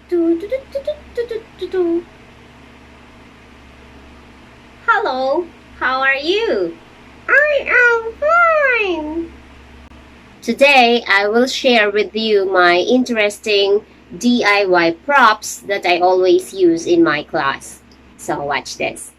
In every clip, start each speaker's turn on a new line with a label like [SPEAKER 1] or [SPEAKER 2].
[SPEAKER 1] Do, do, do, do, do, do, do, do. Hello, how are you? I am fine. Today, I will share with you my interesting DIY props that I always use in my class. So watch this.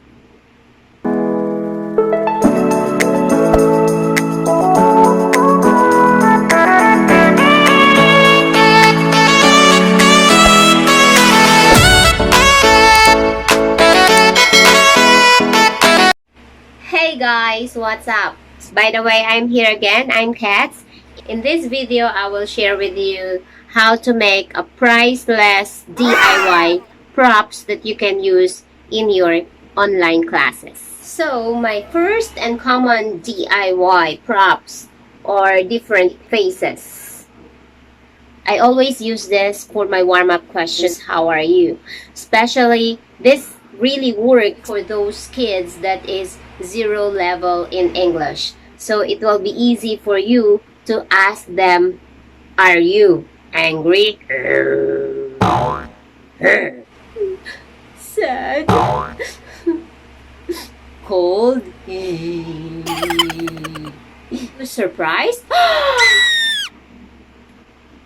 [SPEAKER 1] Hey guys, what's up? By the way, I'm here again. I'm Kat. In this video, I will share with you how to make a priceless DIY props that you can use in your online classes. So, my first and common DIY props are different faces. I always use this for my warm-up questions, how are you? Especially, this really work for those kids that is zero level in English. So it will be easy for you to ask them, are you angry? Sad? Cold? Surprised?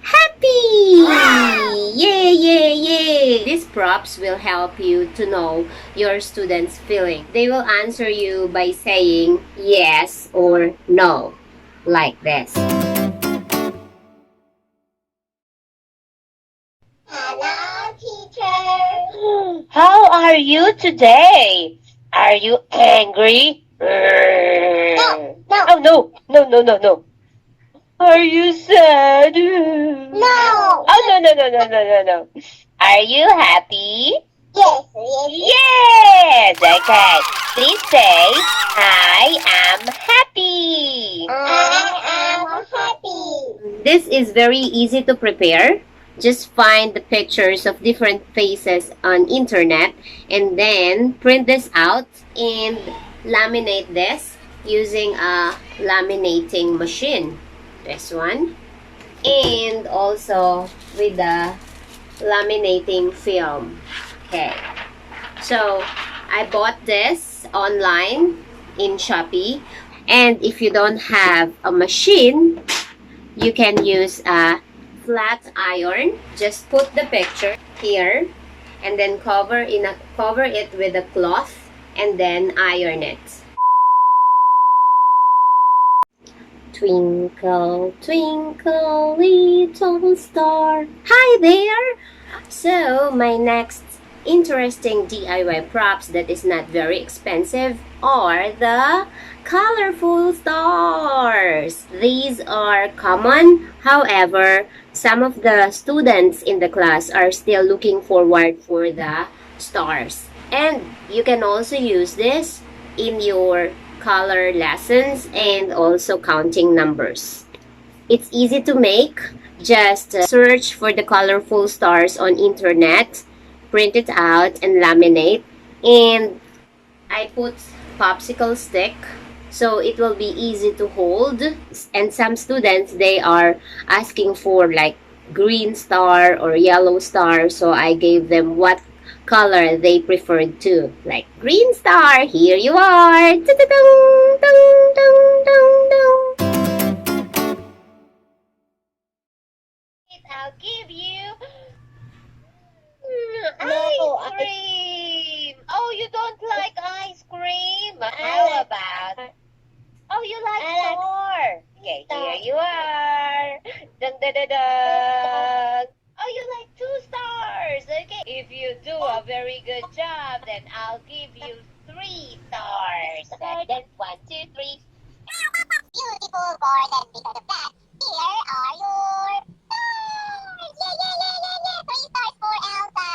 [SPEAKER 1] Happy! Yay, yay, yay! These props will help you to know your students' feeling. They will answer you by saying yes or no, like this.
[SPEAKER 2] Hello, teacher.
[SPEAKER 1] How are you today? Are you angry?
[SPEAKER 2] No.
[SPEAKER 1] Oh, no. Are you sad?
[SPEAKER 2] No.
[SPEAKER 1] Oh, no. Are you happy?
[SPEAKER 2] Yes.
[SPEAKER 1] Yes! Okay. Please say, I am happy.
[SPEAKER 2] I am happy.
[SPEAKER 1] This is very easy to prepare. Just find the pictures of different faces on internet and then print this out and laminate this using a laminating machine. This one. And also with the laminating film. Okay. So, I bought this online in Shopee. And if you don't have a machine, you can use a flat iron. Just put the picture here and then cover it with a cloth and then iron it. Twinkle, twinkle, little star. Hi there! So, my next interesting DIY props that is not very expensive are the colorful stars. These are common. However, some of the students in the class are still looking forward for the stars. And you can also use this in your color lessons and also counting numbers. It's easy to make. Just search for the colorful stars on internet, print it out and laminate. And I put popsicle stick so it will be easy to hold. And some students, they are asking for like green star or yellow star, so I gave them what color they preferred to, like green star. Here you are. I'll give you ice cream. Oh, you don't like ice cream? How about? Oh, you like more? Okay, here you are. Dun, dun, dun, dun. Oh, you like 2 stars. Okay. If you do a very good job, then I'll give you 3 stars. And then 1, 2, 3.
[SPEAKER 2] Beautiful boy, and because of that, here are your stars. Yay. 3 stars for Elsa.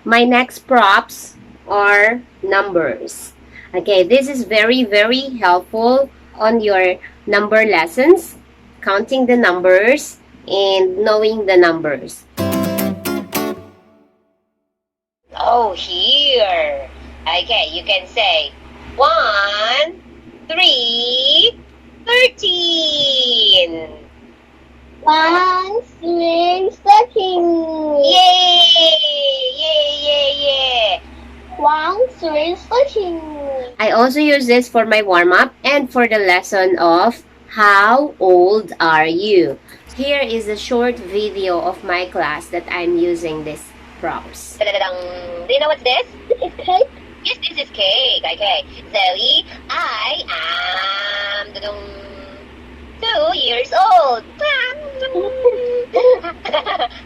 [SPEAKER 1] My next props are numbers. Okay, this is very, very helpful on your number lessons, counting the numbers and knowing the numbers. Oh, here. Okay, you can say 1, 3, 13.
[SPEAKER 2] 1, 3, pushing.
[SPEAKER 1] I also use this for my warm-up and for the lesson of how old are you? Here is a short video of my class that I'm using these props.
[SPEAKER 2] Do you know what's this? It's cake. Yes, this is cake. Okay. Zoe, I am 2 years old.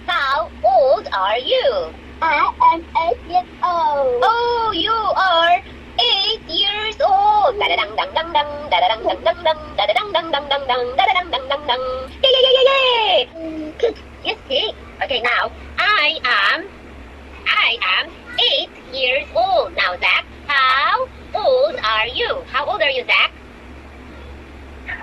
[SPEAKER 2] How old are you? I am 8 years old. Oh, you are 8 years old. Da-da-dang dang dang dang, da-da-dang dang dang dang, da-da-dang dang dang dang dang, da-da-dang dang dang dang. Yay yay yay yay yay. Yes, cake. Okay, now I am 8 years old. Now, Zach, how old are you? How old are you, Zach?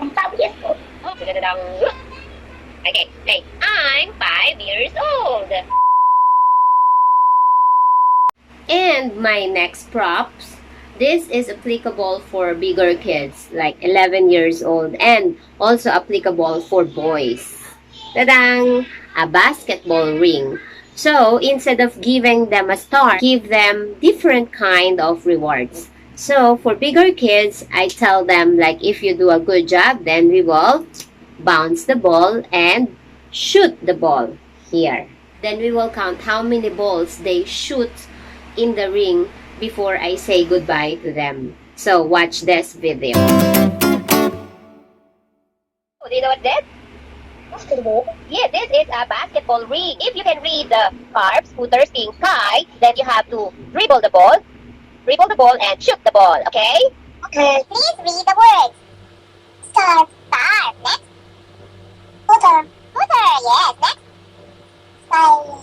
[SPEAKER 2] I'm 5 years old. Oh, okay, say, I'm 5 years old.
[SPEAKER 1] And my next props, this is applicable for bigger kids, like 11 years old, and also applicable for boys. Ta-dang! A basketball ring. So, instead of giving them a star, give them different kind of rewards. So, for bigger kids, I tell them, like, if you do a good job, then we will bounce the ball and shoot the ball here. Then we will count how many balls they shoot in the ring before I say goodbye to them. So, watch this video.
[SPEAKER 2] Oh, do you know what this? Basketball? Yeah, this is a basketball ring. If you can read the carp, scooter, king, sky, then you have to dribble the ball and shoot the ball, okay? Okay. Please read the words. Star, next. Scooter, yes, next. Sky,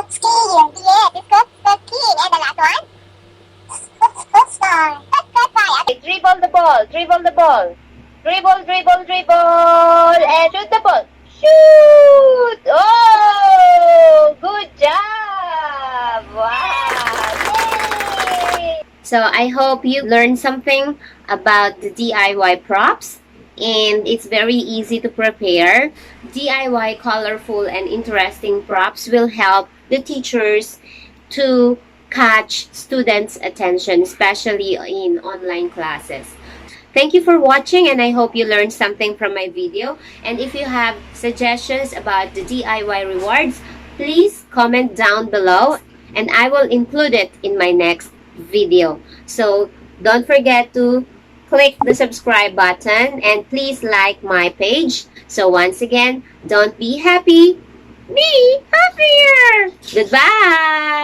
[SPEAKER 2] skiing, yes, it's skiing. And the last one? Star, sky. Dribble the ball. Dribble, and shoot the ball. Shoot! Oh, good job! Wow! Yay!
[SPEAKER 1] So, I hope you learned something about the DIY props. And it's very easy to prepare. DIY colorful and interesting props will help the teachers to catch students' attention, especially in online classes. Thank you for watching, and I hope you learned something from my video. And if you have suggestions about the DIY rewards, please comment down below and I will include it in my next video. So don't forget to click the subscribe button and please like my page. So once again, don't be happy, be happier. Goodbye.